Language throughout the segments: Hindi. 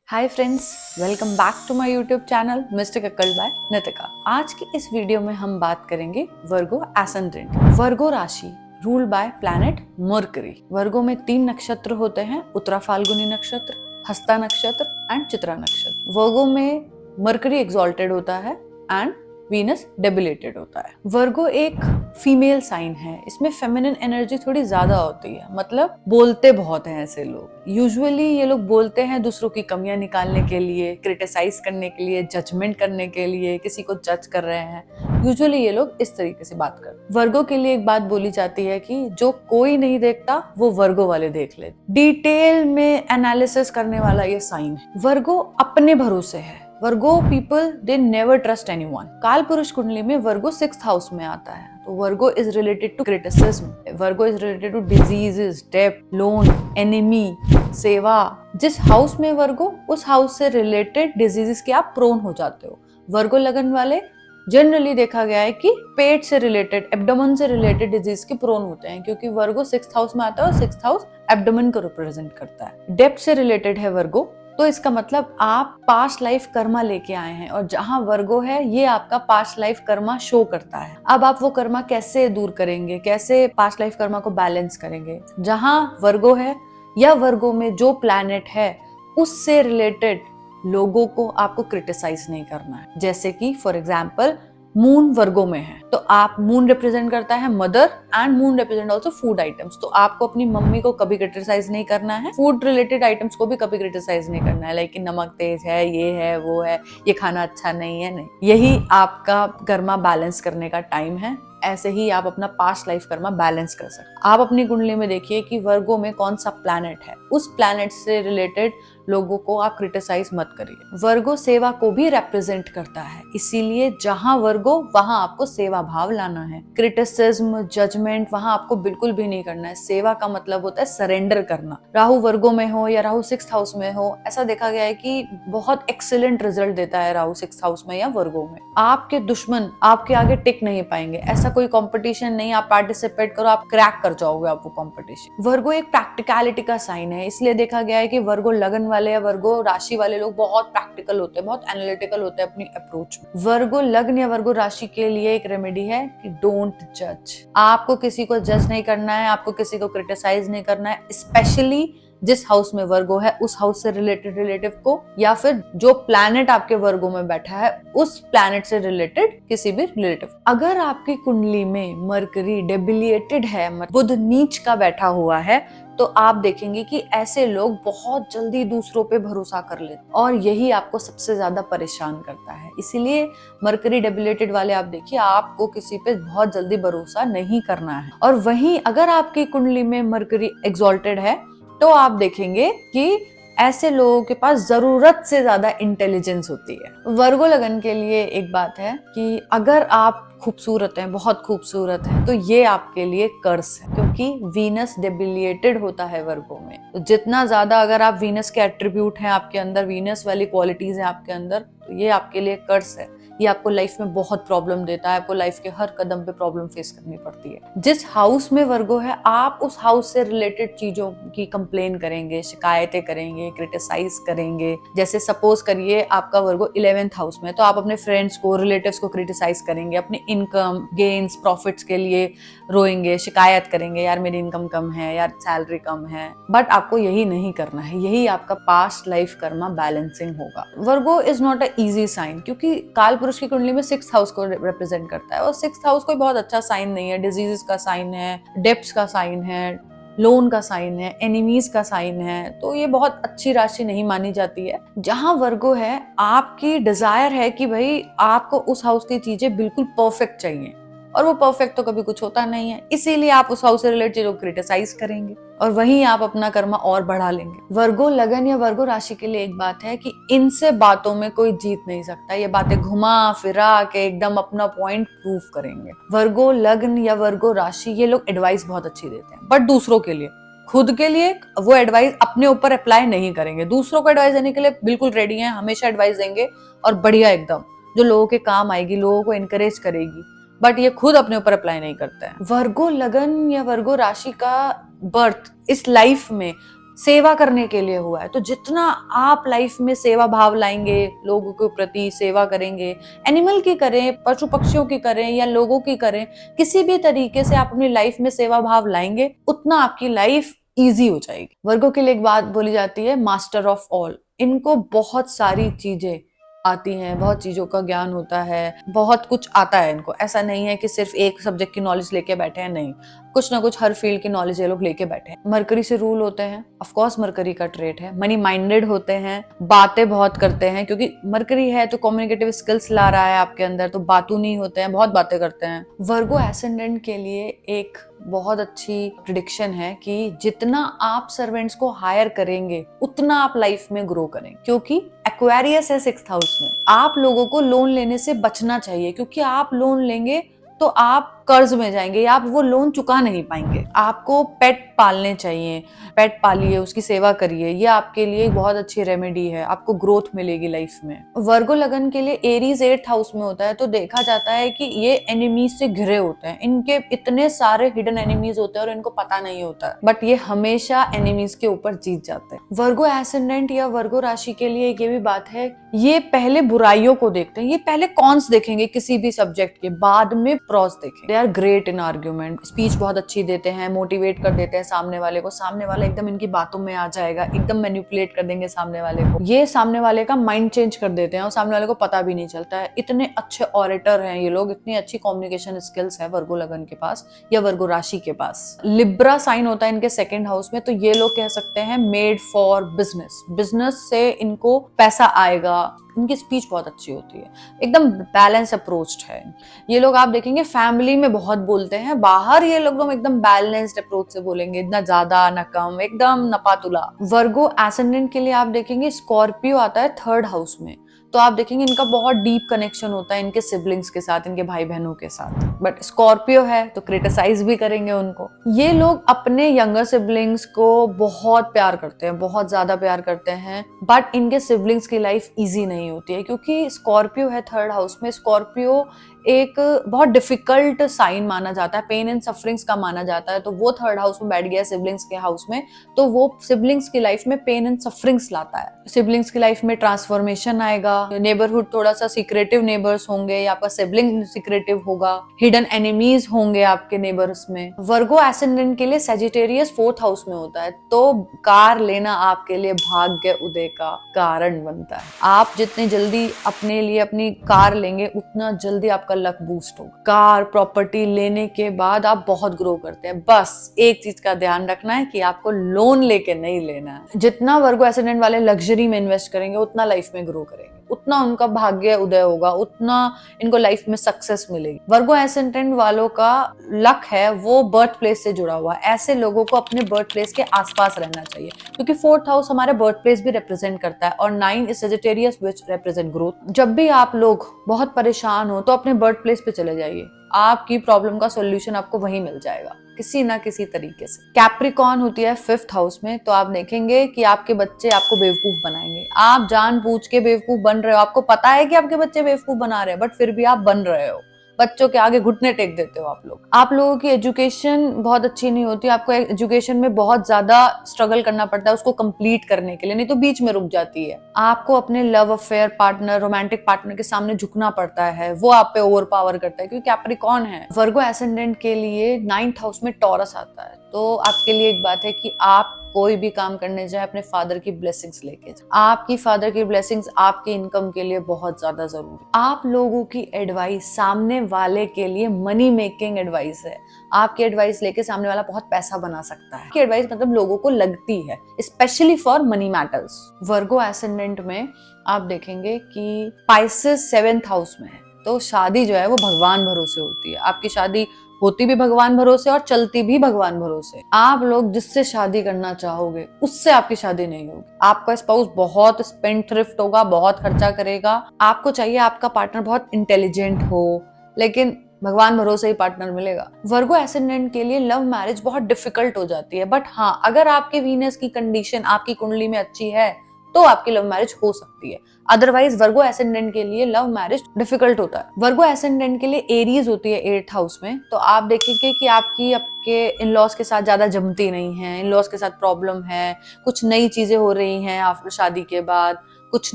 Hi friends, welcome back to my YouTube channel mister Kakkar by Nitika. आज की इस वीडियो में हम बात करेंगे वर्गो एसेंडेंट। वर्गो राशि रूल्ड बाय प्लैनेट मर्करी। वर्गो में 3 नक्षत्र होते हैं, उत्तरा फाल्गुनी नक्षत्र, हस्ता नक्षत्र एंड चित्रा नक्षत्र। वर्गो में मर्करी एक्सॉल्टेड होता है एंड वीनस डेबिलेटेड होता है। वर्गो एक फीमेल साइन है, इसमें फेमिनिन एनर्जी थोड़ी ज्यादा होती है, मतलब बोलते बहुत हैं ऐसे लोग। यूजुअली ये लोग बोलते हैं दूसरों की कमियां निकालने के लिए, क्रिटिसाइज करने के लिए, जजमेंट करने के लिए, किसी को जज कर रहे हैं। यूजुअली ये लोग इस तरीके से बात करते हैं। वर्गो के लिए एक बात बोली जाती है कि जो कोई नहीं देखता वो वर्गो वाले देख ले। डिटेल में एनालिसिस करने वाला ये साइन है। वर्गो अपने भरोसे है। वर्गो people they never trust anyone. काल पुरुष कुंडली में वर्गो 6th हाउस में आता है, तो Virgo is related to criticism, Virgo is related to diseases, डेब्ट, लोन, एनिमी, सेवा। जिस हाउस में वर्गो, उस हाउस से रिलेटेड डिजीजेस के आप प्रोन हो जाते हो। वर्गो लगन वाले जनरली देखा गया है कि पेट से रिलेटेड, एब्डोमेन से रिलेटेड डिजीज के प्रोन होते हैं, क्योंकि वर्गो 6th हाउस में आता है और 6th हाउस एब्डोमेन को रिप्रेजेंट करता है। डेप्थ से रिलेटेड है वर्गो, तो इसका मतलब आप पास्ट लाइफ कर्मा लेके आए हैं, और जहां वर्गो है ये आपका पास्ट लाइफ कर्मा शो करता है। अब आप वो कर्मा कैसे दूर करेंगे, कैसे पास्ट लाइफ कर्मा को बैलेंस करेंगे? जहां वर्गो है या वर्गो में जो प्लैनेट है उससे रिलेटेड लोगों को आपको क्रिटिसाइज नहीं करना है। जैसे कि फॉर एग्जाम्पल मून वर्गो में है, तो आप, मून रिप्रेजेंट करता है mother and moon represent also food items, तो आपको अपनी मम्मी को कभी क्रिटिसाइज नहीं करना है, फूड रिलेटेड आइटम्स को भी कभी क्रिटिसाइज नहीं करना है, लाइक नमक तेज है, ये है, वो है, ये खाना अच्छा नहीं है। नहीं, यही आपका कर्मा बैलेंस करने का टाइम है। ऐसे ही आप अपना पास्ट लाइफ कर्मा बैलेंस कर सकते हैं। आप अपनी कुंडली में देखिए कि वर्गो में कौन सा प्लैनेट है, उस प्लैनेट से रिलेटेड लोगों को आप क्रिटिसाइज मत करिए। वर्गो सेवा को भी रिप्रेजेंट करता है, इसीलिए जहां वर्गो वहां आपको सेवा भाव लाना है। क्रिटिसिज्म, जजमेंट वहां आपको बिल्कुल भी नहीं करना है। सेवा का मतलब होता है सरेंडर करना। राहु वर्गो में हो या राहु 6th हाउस में हो, ऐसा देखा गया है कि बहुत एक्सीलेंट रिजल्ट देता है राहु 6th हाउस में या वर्गो में। आपके दुश्मन आपके आगे टिक नहीं पाएंगे। ऐसा कोई कंपटीशन नहीं, आप पार्टिसिपेट करो, आप क्रैक कर जाओगे आप वो कंपटीशन। वर्गो एक प्रैक्टिकलिटी का साइन है, इसलिए देखा गया है कि वर्गो लगन वाले या वर्गो राशि वाले लोग बहुत प्रैक्टिकल होते हैं, बहुत एनालिटिकल होते हैं अपनी अप्रोच में। वर्गो लग्न या वर्गो राशि के लिए एक रेमेडी है कि डोंट जज। आपको किसी को जज नहीं करना है, आपको किसी को क्रिटिसाइज नहीं करना है, स्पेशली जिस हाउस में वर्गो है उस हाउस से रिलेटेड रिलेटिव को, या फिर जो प्लैनेट आपके वर्गो में बैठा है उस प्लैनेट से रिलेटेड किसी भी रिलेटिव। अगर आपकी कुंडली में मरकरी डेबिलिएटेड है, बुध नीच का बैठा हुआ है, तो आप देखेंगे कि ऐसे लोग बहुत जल्दी दूसरों पे भरोसा कर लेते हैं, और यही आपको सबसे ज्यादा परेशान करता है। इसीलिए मरकरी डेबिलेटेड वाले आप देखिए, आपको किसी पे बहुत जल्दी भरोसा नहीं करना है। और वहीं अगर आपकी कुंडली में मरकरी एक्सॉल्टेड है, तो आप देखेंगे कि ऐसे लोगों के पास जरूरत से ज्यादा इंटेलिजेंस होती है। वर्गो लगन के लिए एक बात है कि अगर आप खूबसूरत हैं, बहुत खूबसूरत हैं, तो ये आपके लिए कर्स है, क्योंकि वीनस डेबिलिएटेड होता है वर्गो में। तो जितना ज्यादा अगर आप वीनस के एट्रीब्यूट हैं आपके अंदर, वीनस वाली क्वालिटीज हैं आपके अंदर, तो ये आपके लिए कर्स है। ये आपको लाइफ में बहुत प्रॉब्लम देता है, आपको लाइफ के हर कदम पे प्रॉब्लम फेस करनी पड़ती है। जिस हाउस में वर्गो है, आप उस हाउस से रिलेटेड चीजों की कंप्लेन करेंगे, शिकायतें करेंगे, क्रिटिसाइज करेंगे। जैसे सपोज करिए आपका वर्गो 11th हाउस में, तो आप अपने फ्रेंड्स को, रिलेटिव्स को क्रिटिसाइज करेंगे, अपने इनकम, गेन्स, प्रॉफिट्स के लिए रोएंगे, शिकायत करेंगे, यार मेरी इनकम कम है, यार सैलरी कम है। बट आपको यही नहीं करना है, यही आपका पास्ट लाइफ कर्मा बैलेंसिंग होगा। Virgo is not a easy sign, क्योंकि काल पुरुष की कुंडली में 6th हाउस को रिप्रेजेंट करता है, और 6th हाउस कोई बहुत अच्छा साइन नहीं है। डिजीजेस का साइन है, डेप्स का साइन है, लोन का साइन है, एनिमीज का साइन है, तो ये बहुत अच्छी राशि नहीं मानी जाती है। जहां वर्गो है, आपकी डिजायर है कि भाई आपको उस हाउस की चीजें बिल्कुल परफेक्ट चाहिए, और वो परफेक्ट तो कभी कुछ होता नहीं है, इसीलिए आप उस हाउस से रिलेटेड चीजों को क्रिटिसाइज करेंगे, और वहीं आप अपना कर्मा और बढ़ा लेंगे। वर्गो लगन या वर्गो राशि के लिए एक बात है कि इनसे बातों में कोई जीत नहीं सकता। ये बातें घुमा फिरा के एकदम अपना पॉइंट प्रूव करेंगे। वर्गो लग्न या वर्गो राशि, ये लोग एडवाइस बहुत अच्छी देते हैं, बट दूसरों के लिए, खुद के लिए वो एडवाइस अपने ऊपर अप्लाई नहीं करेंगे। दूसरों को एडवाइस देने के लिए बिल्कुल रेडी हैं, हमेशा एडवाइस देंगे, और बढ़िया एकदम, जो लोगों के काम आएगी, लोगों को एनकरेज करेगी, बट ये खुद अपने ऊपर अप्लाई नहीं करते हैं। वर्गो लगन या वर्गो राशि का बर्थ इस लाइफ में सेवा करने के लिए हुआ है। तो जितना आप लाइफ में सेवा भाव लाएंगे, लोगों के प्रति सेवा करेंगे, एनिमल की करें, पशु पक्षियों की करें या लोगों की करें, किसी भी तरीके से आप अपनी लाइफ में सेवा भाव लाएंगे, उतना आपकी लाइफ इजी हो जाएगी। वर्गों के लिए एक बात बोली जाती है, मास्टर ऑफ ऑल। इनको बहुत सारी चीजें आती हैं, बहुत चीजों का ज्ञान होता है, बहुत कुछ आता है इनको। ऐसा नहीं है कि सिर्फ एक सब्जेक्ट की नॉलेज लेके बैठे हैं, नहीं, कुछ ना कुछ हर फील्ड की नॉलेज ये लोग लेके बैठे हैं। मरकरी से रूल होते हैं, ऑफ कोर्स मरकरी का ट्रेट है। मनी माइंडेड होते हैं, बातें बहुत करते हैं, क्योंकि मरकरी है तो कम्युनिकेटिव स्किल्स ला रहा है आपके अंदर, तो बातू नहीं होते हैं, बहुत बातें करते हैं। वर्गो एसेंडेंट के लिए एक बहुत अच्छी प्रिडिक्शन है कि जितना आप सर्वेंट्स को हायर करेंगे उतना आप लाइफ में ग्रो करेंगे, क्योंकि एक्वेरियस है 6th हाउस में। आप लोगों को लोन लेने से बचना चाहिए, क्योंकि आप लोन लेंगे तो आप कर्ज में जाएंगे या आप वो लोन चुका नहीं पाएंगे। आपको पेट पालने चाहिए, पेट पालिए, उसकी सेवा करिए, ये आपके लिए बहुत अच्छी रेमेडी है, आपको ग्रोथ मिलेगी लाइफ में। वर्गो लगन के लिए एरीज 8th हाउस में होता है, तो देखा जाता है कि ये एनिमीज से घिरे होते हैं, इनके इतने सारे हिडन एनिमीज होते हैं और इनको पता नहीं होता, बट ये हमेशा एनिमीज के ऊपर जीत जाते हैं। वर्गो एसेंडेंट या वर्गो राशि के लिए ये भी बात है, ये पहले बुराइयों को देखते हैं, ये पहले कॉन्स देखेंगे किसी भी सब्जेक्ट के, बाद में प्रॉस देखेंगे। They are great in argument, speech बहुत अच्छी देते हैं, मोटिवेट कर देते हैं सामने वाले को, सामने वाला एकदम इनकी बातों में आ जाएगा, एकदम मैनिपुलेट कर देंगे सामने वाले को, ये सामने वाले का माइंड चेंज कर देते हैं और सामने वाले को पता भी नहीं चलता है। इतने अच्छे ऑरेटर हैं ये लोग, इतनी अच्छी कम्युनिकेशन स्किल्स है वर्गो लगन के पास या वर्गो राशि के पास। लिब्रा साइन होता है इनके 2nd हाउस में, तो ये लोग कह सकते हैं मेड फॉर बिजनेस, बिजनेस से इनको पैसा आएगा। इनकी स्पीच बहुत अच्छी होती है, एकदम बैलेंस अप्रोच्ड है। ये लोग आप देखेंगे फैमिली में बहुत बोलते हैं, बाहर ये लोग एकदम बैलेंस्ड अप्रोच से बोलेंगे, ना ज्यादा ना कम, एकदम नपातुला। वर्गो एसेंडेंट के लिए आप देखेंगे स्कॉर्पियो आता है 3rd हाउस में, तो आप देखेंगे इनका बहुत डीप कनेक्शन होता है इनके सिबलिंग्स के साथ, इनके भाई बहनों के साथ। बट स्कॉर्पियो है तो क्रिटिसाइज भी करेंगे उनको। ये लोग अपने यंगर सिबलिंग्स को बहुत प्यार करते हैं, बहुत ज्यादा प्यार करते हैं, बट इनके सिबलिंग्स की लाइफ इजी नहीं होती है, क्योंकि स्कॉर्पियो है 3rd हाउस में। स्कॉर्पियो एक बहुत डिफिकल्ट साइन माना जाता है, पेन एंड सफरिंग्स का माना जाता है, तो वो 3rd हाउस में बैठ गया सिबलिंग्स के हाउस में, तो वो सिबलिंग्स की लाइफ में पेन एंड सफरिंग्स लाता है। सिबलिंग्स की लाइफ में ट्रांसफॉर्मेशन आएगा, नेबरहुड थोड़ा सा सीक्रेटिव नेबर्स होंगे, या आपका सिबलिंग सीक्रेटिव होगा, हिडन एनिमीज होंगे आपके नेबर्स में। वर्गो एसेंडेंट के लिए सेजिटेरियस 4th हाउस में होता है, तो कार लेना आपके लिए भाग्य उदय का कारण बनता है। आप जितनी जल्दी अपने लिए अपनी कार लेंगे उतना जल्दी आपका लक बूस्ट होगा। कार प्रॉपर्टी लेने के बाद आप बहुत ग्रो करते हैं। बस एक चीज का ध्यान रखना है कि आपको लोन लेके नहीं लेना है। जितना वर्गो एसेंडेंट वाले लग्जरी में इन्वेस्ट करेंगे उतना लाइफ में ग्रो करेंगे, उतना उनका भाग्य उदय होगा, उतना इनको लाइफ में सक्सेस मिलेगी। वर्गो एसेंडेंट वालों का लक है वो बर्थ प्लेस से जुड़ा हुआ है। ऐसे लोगों को अपने बर्थ प्लेस के आसपास रहना चाहिए, क्योंकि 4th हाउस हमारे बर्थ प्लेस भी रिप्रेजेंट करता है और 9 is Sagittarius which represent growth. जब भी आप लोग बहुत परेशान हो तो अपने बर्थ प्लेस पे चले जाइए, आपकी प्रॉब्लम का सॉल्यूशन आपको वहीं मिल जाएगा किसी ना किसी तरीके से। कैप्रिकॉर्न होती है 5th हाउस में, तो आप देखेंगे कि आपके बच्चे आपको बेवकूफ बनाएंगे। आप जानबूझ के बेवकूफ बन रहे हो, आपको पता है कि आपके बच्चे बेवकूफ बना रहे हैं, बट फिर भी आप बन रहे हो, बच्चों के आगे घुटने टेक देते हो आप लोग। आप लोगों की एजुकेशन बहुत अच्छी नहीं होती, आपको एजुकेशन में बहुत ज्यादा स्ट्रगल करना पड़ता है उसको कंप्लीट करने के लिए, नहीं तो बीच में रुक जाती है। आपको अपने love affair partner, romantic partner के सामने झुकना पड़ता है, वो आप पे ओवर पावर करता है, क्योंकि कैप्रिकॉर्न है। वर्गो एसेंडेंट के लिए 9th हाउस में टॉरस आता है, तो आपके लिए एक बात है कि आप कोई भी काम करने जाए अपने फादर की ब्लेसिंग्स लेके जाए। आपकी फादर की ब्लेसिंग्स आपकी इनकम के लिए बहुत ज्यादा जरूरी। आप लोगों की एडवाइस सामने वाले के लिए मनी मेकिंग एडवाइस है। आपकी एडवाइस लेके सामने वाला बहुत पैसा बना सकता है। आपकी एडवाइस मतलब लोगों को लगती है, specially for money matters. Virgo ascendant में आप देखेंगे कि पाइसेस 7th हाउस में है, तो शादी जो है वो भगवान भरोसे होती है। आपकी शादी होती भी भगवान भरोसे और चलती भी भगवान भरोसे। आप लोग जिससे शादी करना चाहोगे उससे आपकी शादी नहीं होगी। आपका स्पाउस बहुत स्पेंडथ्रिफ्ट होगा, बहुत खर्चा करेगा। आपको चाहिए आपका पार्टनर बहुत इंटेलिजेंट हो, लेकिन भगवान भरोसे ही पार्टनर मिलेगा। वर्गो एसेंडेंट के लिए लव मैरिज बहुत डिफिकल्ट हो जाती है, बट हाँ, अगर आपके वीनस की कंडीशन आपकी कुंडली में अच्छी है तो आपकी लव मैरिज हो सकती है। अदरवाइज वर्गो एसेंडेंट के लिए लव मैरिज डिफिकल्ट होता है। वर्गो एसेंडेंट के लिए एरीज होती है 8th हाउस में, तो आप देखेंगे कि आपके इन लॉज के साथ ज्यादा जमती नहीं है, इन लॉज के साथ प्रॉब्लम है, कुछ नई चीजें हो रही हैं आफ्टर शादी के बाद, कुछ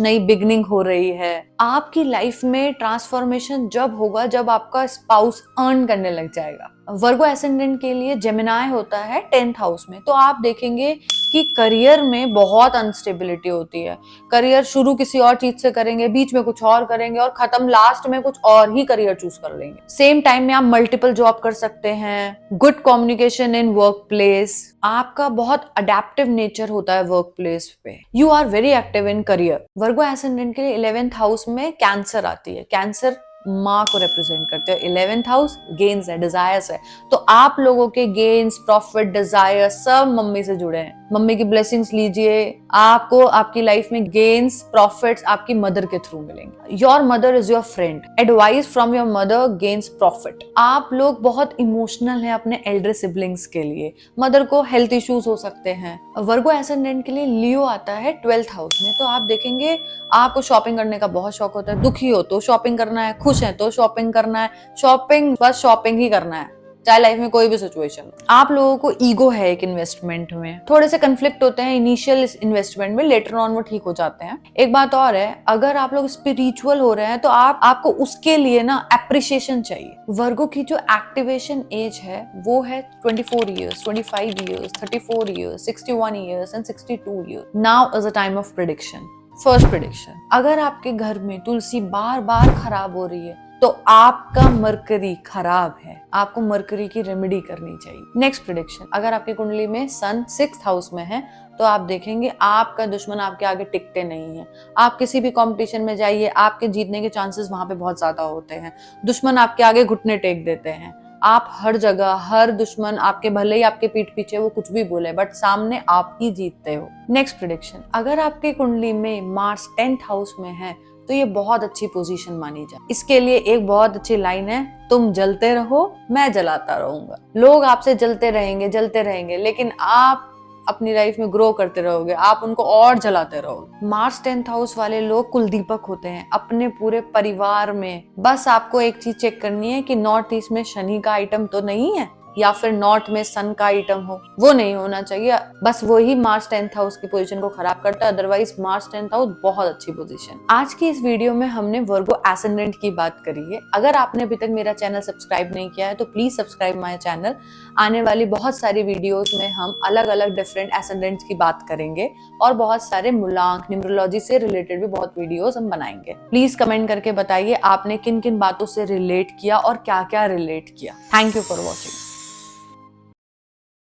नई बिगनिंग हो रही है। आपकी लाइफ में ट्रांसफॉर्मेशन जब होगा जब आपका स्पाउस अर्न करने लग जाएगा। वर्गो एसेंडेंट के लिए जेमिनाई होता है 10th हाउस में, तो आप देखेंगे कि करियर में बहुत अनस्टेबिलिटी होती है। करियर शुरू किसी और चीज से करेंगे, बीच में कुछ और करेंगे और खत्म लास्ट में कुछ और ही करियर चूज कर लेंगे। सेम टाइम में आप मल्टीपल जॉब कर सकते हैं। Good communication in workplace, आपका बहुत अडेप्टिव नेचर होता है वर्क प्लेस पे। You are very active in career. Virgo ascendant के लिए 11th हाउस में कैंसर आती है। कैंसर माँ को रिप्रेजेंट करते हैं। 11th हाउस गेन्स है, डिजायर्स है, तो आप लोगों के गेन्स, प्रॉफिट, डिजायर सब मम्मी से जुड़े हैं। मम्मी की ब्लेसिंग्स लीजिए, आपको आपकी लाइफ में गेन्स, प्रॉफिट्स आपकी मदर के थ्रू मिलेंगे। Your mother is your friend, advice from your mother gains profit. आप लोग बहुत इमोशनल हैं अपने एल्डर सिबलिंग्स के लिए। मदर को हेल्थ इश्यूज हो सकते हैं। वर्गो एसेंडेंट के लिए लियो आता है 12th हाउस में, तो आप देखेंगे आपको शॉपिंग करने का बहुत शौक होता है। दुखी हो तो शॉपिंग करना है, खुश है तो शॉपिंग करना है, शॉपिंग बस शॉपिंग ही करना है, चाहे लाइफ में कोई भी सिचुएशन। आप लोगों को ईगो है एक इन्वेस्टमेंट में, थोड़े से कंफ्लिक्ट होते हैं इनिशियल इन्वेस्टमेंट में, लेटर ऑन वो ठीक हो जाते हैं। एक बात और है, अगर आप लोग स्पिरिचुअल हो रहे हैं तो आपको उसके लिए ना एप्रिसिएशन चाहिए। वर्गो की जो एक्टिवेशन एज है वो है 24 years, 25 years, 34 years, 61 years and 62 years. Now is a time of prediction. First prediction, अगर आपके घर में तुलसी बार बार खराब हो रही है तो आपका मरकरी खराब है, आपको मरकरी की रेमेडी करनी चाहिए। नेक्स्ट प्रेडिक्शन, अगर आपकी कुंडली में सन 6th हाउस में है तो आप देखेंगे आपका दुश्मन आपके आगे टिकते नहीं है। आप किसी भी कंपटीशन में जाइए, आपके जीतने के चांसेस वहां पे बहुत ज्यादा होते हैं। दुश्मन आपके आगे घुटने टेक देते हैं। आप हर जगह, हर दुश्मन आपके, भले ही आपके पीठ पीछे वो कुछ भी बोले, बट सामने आप ही जीतते हो। नेक्स्ट प्रेडिक्शन, अगर आपकी कुंडली में मार्स 10th हाउस में है तो ये बहुत अच्छी पोजीशन मानी जाए। इसके लिए एक बहुत अच्छी लाइन है, तुम जलते रहो मैं जलाता रहूंगा। लोग आपसे जलते रहेंगे, लेकिन आप अपनी लाइफ में ग्रो करते रहोगे, आप उनको और जलाते रहोगे। मार्स 10th हाउस वाले लोग कुलदीपक होते हैं अपने पूरे परिवार में। बस आपको एक चीज चेक करनी है कि नॉर्थ ईस्ट में शनि का आइटम तो नहीं है, या फिर नॉर्थ में सन का आइटम हो, वो नहीं होना चाहिए। बस वही मार्स 10th हाउस की पोजीशन को खराब करता है, अदरवाइज मार्स 10th हाउस बहुत अच्छी पोजीशन। आज की इस वीडियो में हमने वर्गो एसेंडेंट की बात करी है। अगर आपने अभी तक मेरा चैनल सब्सक्राइब नहीं किया है तो प्लीज सब्सक्राइब माय चैनल। आने वाली बहुत सारी वीडियोस में हम अलग अलग डिफरेंट एसेंडेंट्स की बात करेंगे और बहुत सारे मूलांक, न्यूमरोलॉजी से रिलेटेड भी बहुत वीडियोस हम बनाएंगे। प्लीज कमेंट करके बताइए आपने किन किन बातों से रिलेट किया और क्या क्या रिलेट किया। Thank you for watching.